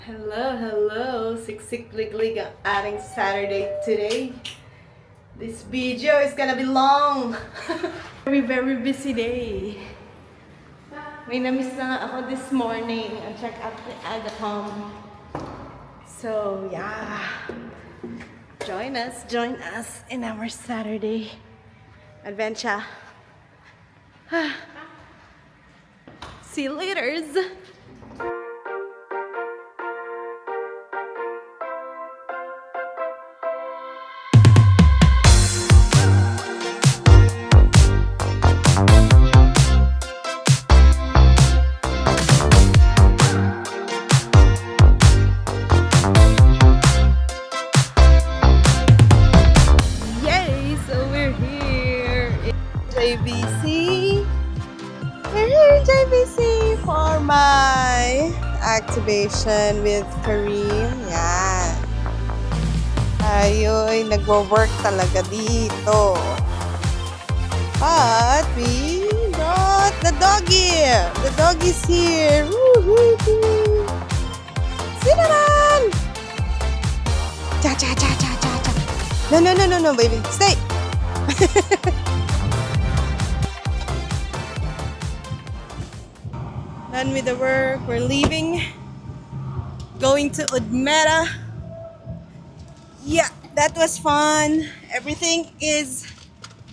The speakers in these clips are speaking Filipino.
Hello, hello! Siksik-lig-lig ang ating Saturday today. This video is gonna be long. Very busy day. May na-miss na nga ako this morning. Ang check out ni Agathon. So, yeah. Join us in our Saturday adventure. See you later. Yay! So we're here in JBC. We're here in JBC for my activation with Kareem. Yan. Tayo'y nagwo-work talaga dito. But we brought the doggy. The doggy's here. Woo-hoo-hoo. Cinnamon! Cha cha cha cha cha cha. No, baby. Stay. Done with the work. We're leaving. Going to Udmera. Yeah, that was fun. Everything is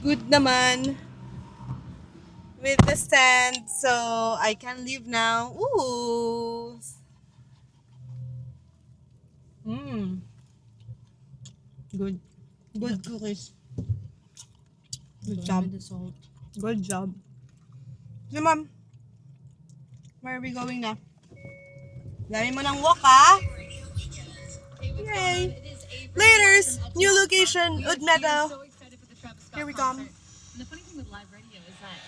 good naman with the stand, so I can leave now. Ooh. Good. Good cookies. Good job. Good job. So, Mom, where are we going now? Dami mo ng walk, ha? Yay! Laters! New location, Udmeta. Here we come. The funny thing with live radio is that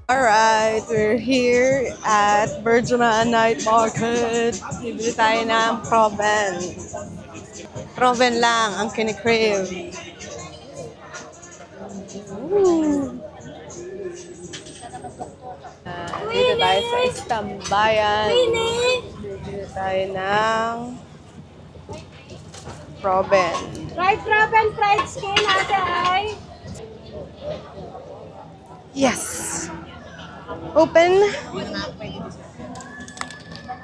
Alright, we're here at Bergama Night Market. Bibili tayo ng Proven. Proven lang ang kinikrave. Ooh. Dito tayo sa Istambayan. Bibili tayo ng Proven. Fried crab and fried skin, ate. Yes! Open.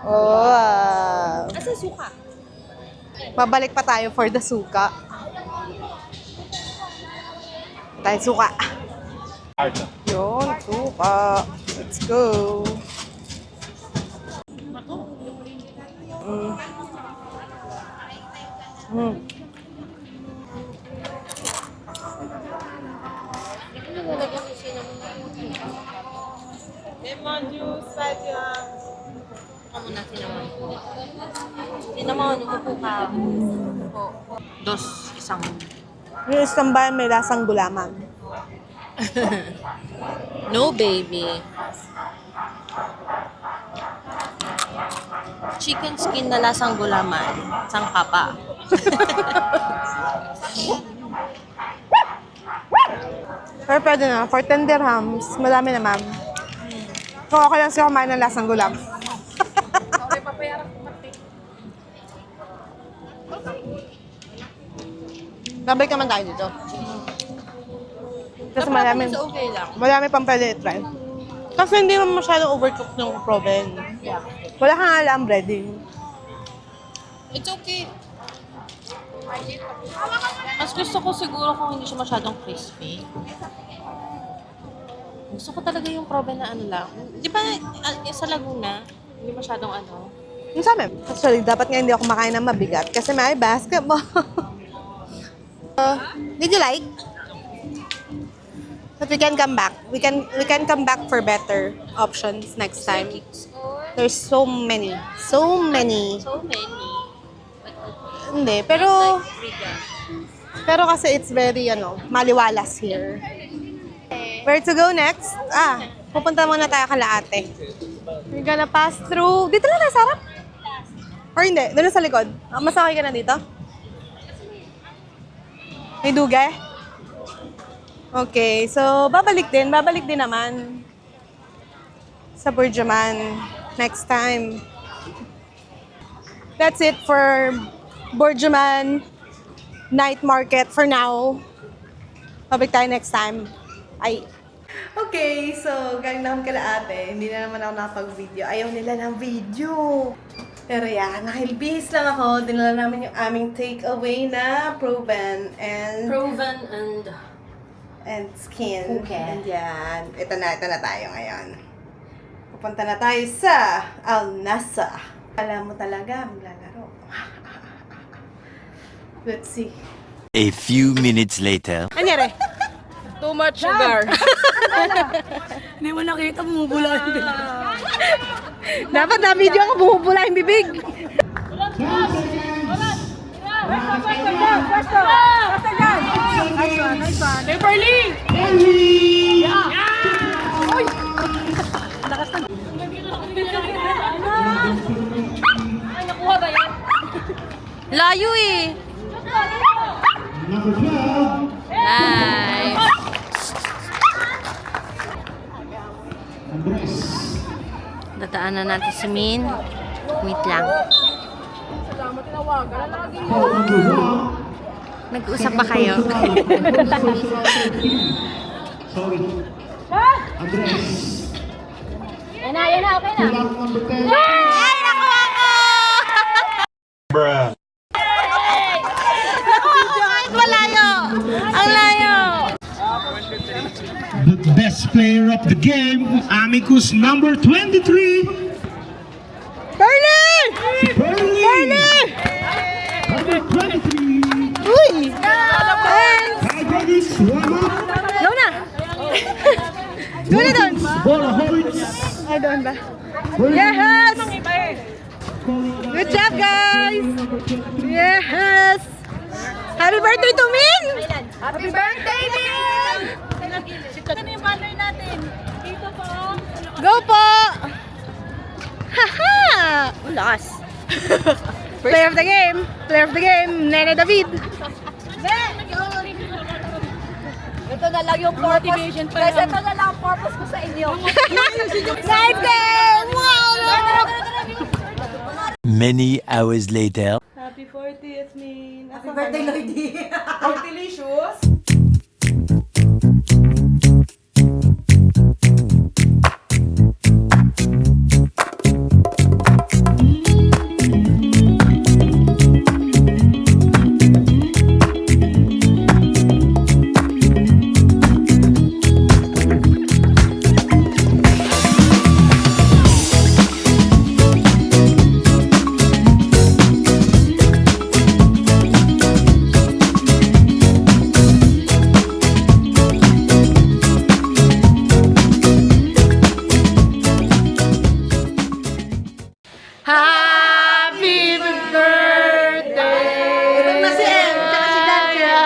Oh, Asa suka? babalik pa tayo for the suka. Tayo suka. Yun, suka. Let's go. Mm. Lemon juice, ako muna sinamon ko. Sinamon, umupo ka. Umupo. Dos, isang. Yung Istambayan may lasang gulaman. No, baby. Chicken skin na lasang gulaman. Sangka pa. Pero pwede na, for 10 dirhams, madami na ma'am. Kung okay lang siya kumain ng lasang gulam. Babalik naman tayo dito. Kasi Okay lang. marami pang pwede i-try. Kasi hindi naman masyadong overcooked yung proven. Yeah. Wala kang alam breading. It's okay. Mas gusto ko siguro kung hindi siya masyadong crispy. Gusto ko talaga yung proven na ano lang. Di ba sa Laguna, hindi masyadong ano. Yung sa amin, actually, dapat nga hindi ako makain ng mabigat kasi may basketball. Did you like? But we can come back. We can come back for better options next time. There's so many. So many. Hindi, pero Riga. Pero kasi it's very, maliwalas here. Where to go next? Pupunta muna tayo kala ate. We're gonna pass through. Dito lang tayo sa harap? Or hindi? Doon na sa likod? Mas okay ka na dito? May dugay? Okay, so babalik din naman sa Burjaman next time. That's it for Burjaman night market for now. Babalik tayo next time. Ay. Okay, so galing na kami kala ate. Hindi na naman ako nakapag-video. Ayaw nila ng video. Pero yan, nakilbihis lang ako. Dinala namin yung aming takeaway na Proven and skin. Okay. And yan. Ito na tayo ngayon. Pupunta na tayo sa Al-Nasa. Alam mo talaga, maglalaro. Let's see. A few minutes later. Anyari? Too much sugar. Hindi mo nakita, bumubula. Dapat na video ako bumubula yung bibig. Layo eh. Nice. Dadaanan natin si Min. Wait lang. Nag-uusap ba kayo? Yan na, okay na. Ay, nakuha ko! Bruh. Nakuha ko kahit malayo. Ang layo. The best player of the game, Amicus number 23. Bernie! Bernie! Number 23. Uy! Thanks! Hi, Dennis. Warm up. Go na! Go na doon! Bola Hoyts. Ay, doon ba? Yes! Good job, guys! Yes! Happy birthday to Min! Happy birthday, Min! Ito na yung banner natin. Dito po. Go po! Haha! Lakas. Player of the game! Player of the game, Nene David! Ito na lang yung purpose. Guys, ito na lang ang purpose ko sa inyo. Nice game! Wow! Many hours later. Happy 40th, Min! Happy birthday, Lloydie. Delicious! Happy birthday! Ito na si Em, tsaka si Dancia.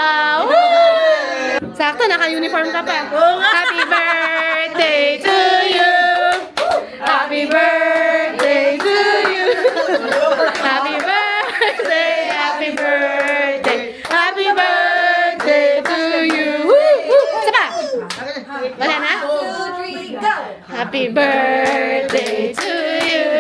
Sakto, naka-uniform ka pa. Happy birthday to you! Happy birthday to you! Happy birthday, happy birthday, happy birthday to you! Isa pa! Wala na? Happy birthday to you!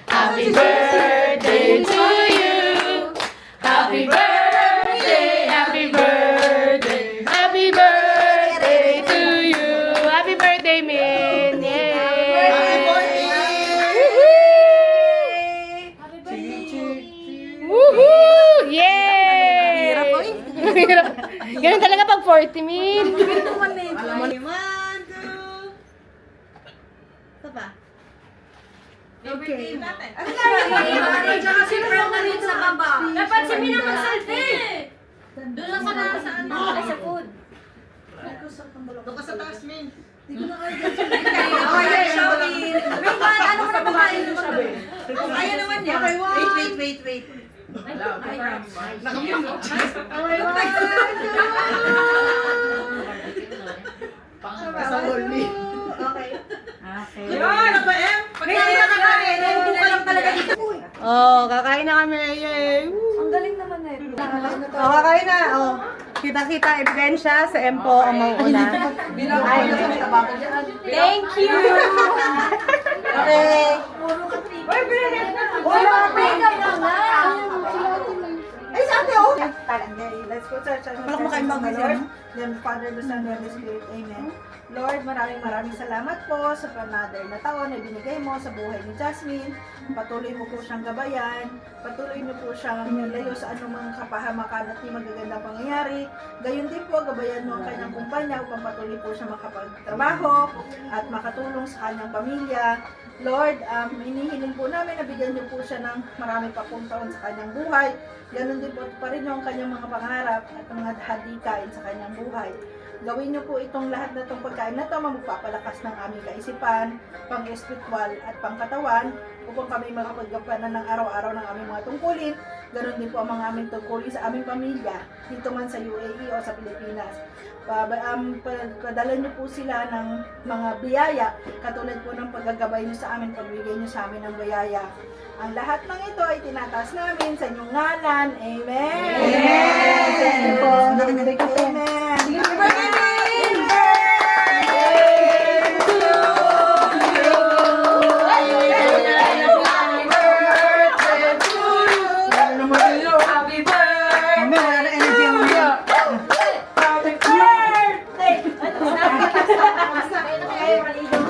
Happy birthday to you. Happy birthday, happy birthday, happy birthday to you. Happy birthday, Min. Yay! Happy birthday. Woohoo! Yay! Hirap. Ganun talaga pag 40, Min. Okay. Dapat si Mina mag-selfie. Doon lang ka sa ano. Ay, sa food. Doon ka sa taas, Min. Hindi ko na kayo dyan. Wait, man, ano ka na bumain? Ayaw naman niya. Wait. Oh, kakain na kami. Yay! Ang galing naman eh. Oh, kakain na. Oh. Kita-kita ebidensya sa Empo ang mauuna. Thank you! Okay. Wala, breakup na nga. Ay, sa ate, oh! Let's go to church. Lord, then Father, the Son, and the Spirit. Amen. Lord, maraming salamat po sa another na taon na binigay mo sa buhay ni Jasmine. Patuloy mo po siyang gabayan. Patuloy mo po siyang layo sa anumang kapahamakan at di magagandang pangyayari. Gayon din po, gabayan mo ang kanyang kumpanya upang patuloy po siya makapagtrabaho at makatulong sa kanyang pamilya. Lord, hinihiling po namin na bigyan niyo po siya ng marami pa pong taon sa kanyang buhay. Ganon din po pa rin yung kanyang mga pangarap at mga hadikain sa kanyang buhay. Gawin niyo po itong lahat na itong pagkain na ito, magpapalakas ng aming kaisipan, pang-espiritual at pang-katawan, upang kami makapaggampanan ng araw-araw ng aming mga tungkulin. Ganon din po ang mga aming tungkulin sa aming pamilya, dito man sa UAE o sa Pilipinas. Padala niyo po sila ng mga biyaya, katulad po ng paggagabay niyo sa amin, pagbigay niyo sa amin ng biyaya. Ang lahat ng ito ay tinataas namin sa inyong ngalan. Amen! Amen! Amen!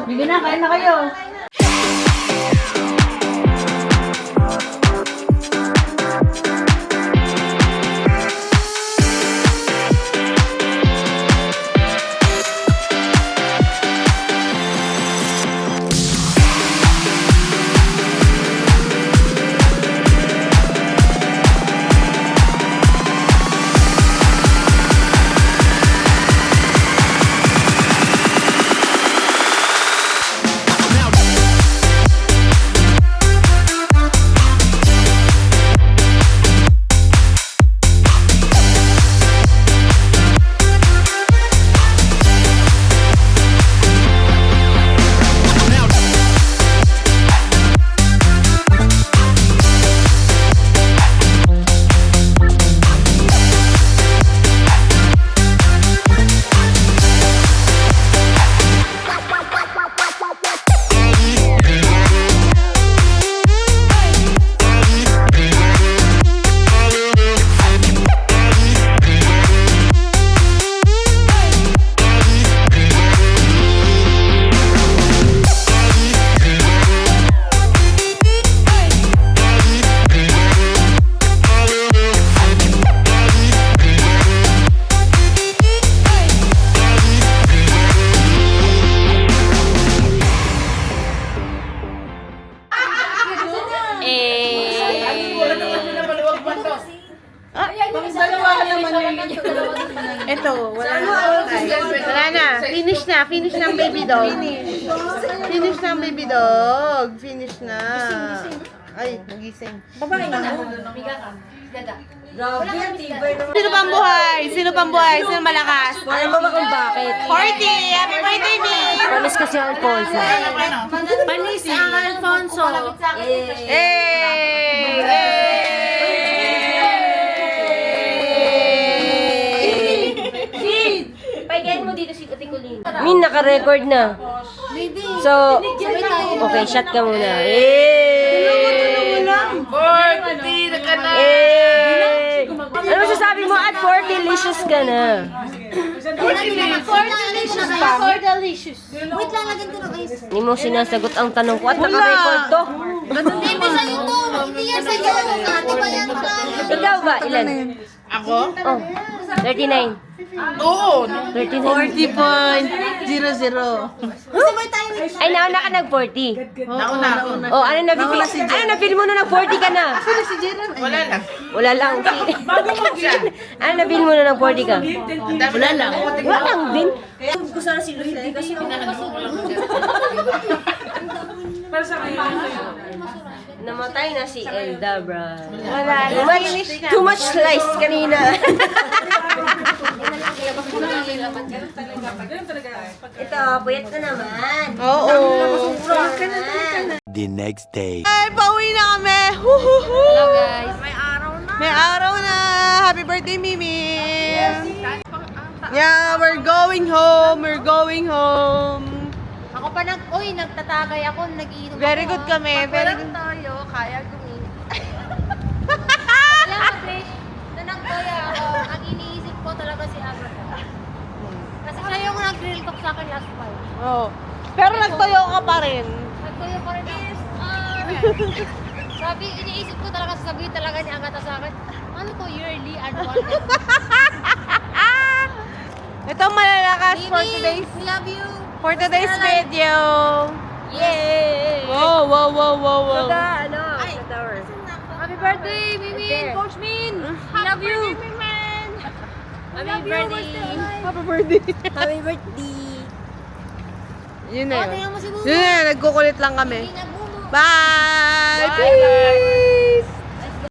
Bibi na, kain na kayo. Ito, wala na. Wala na. Finish na. Finish na ang baby dog. Finish na ang baby dog. Finish na. Ay, nagising. Babae na. Sino pang buhay? Sino pang buhay? Sino malakas? Alam mo ba kung bakit? 40! Happy birthday, baby! Panis kasi ang Alfonso. Panis ang Alfonso. Pagayin mo dito si Ate Colleen. Min, naka-record na. So, okay, shot ka muna. Ano masasabi mo at 40 delicious ka na? 40 delicious pa. 4 delicious. Wait lang, lagyan ko na guys. Hindi mo sinasagot ang tanong ko at naka-record to. Baby, sa'yo to. Hindi yan sa'yo. Ate ba yan? Ikaw ba? Ilan? Ako? Oh, 39. Oo. 39. 40.00. Ay, nauna ka nag-40. Nauna ako. Oh, ano na-feel mo na nag-40 ka na? Wala lang. Wala lang. Ano na-feel mo na nag-40 ka? Wala lang. Wala lang din. Namatay na si Elda, bro. Wala na. Too much slice kanina. na lang. Ilabas mo na lang. Ito, puyat na naman. Oo. The next day. Ay, pauwi na kami. Huhuhu. Hello guys. May araw na. Happy birthday, Mimi. Yeah, we're going home. We're going home. Ako pa nagtatagay ako, nag-iinom Very ako. good kami. Very good. tayo, kaya gumini. Alam mo, Trish, na nagtoya ako, ang iniisip ko talaga si Agatha. Kasi siya yung nag-grill cook sa akin last time. Oh. Pero nagtayo ka pa rin. Nagtoya pa rin ako. Sabi, iniisip ko talaga, sasabihin talaga ni Agatha sa akin, ano to, yearly, unwanted. Ito ang malalakas for today's we love you. video. Yay! Wow, wow, wow, wow, wow. Happy birthday, Mimin! Coach Min! We love you! Happy birthday! Happy birthday. Happy birthday! Yun na Oh, yun. tingnan mo si Bumo. Yun na yun, nagkukulit lang kami. Hindi na Bumo. Bye! Bye!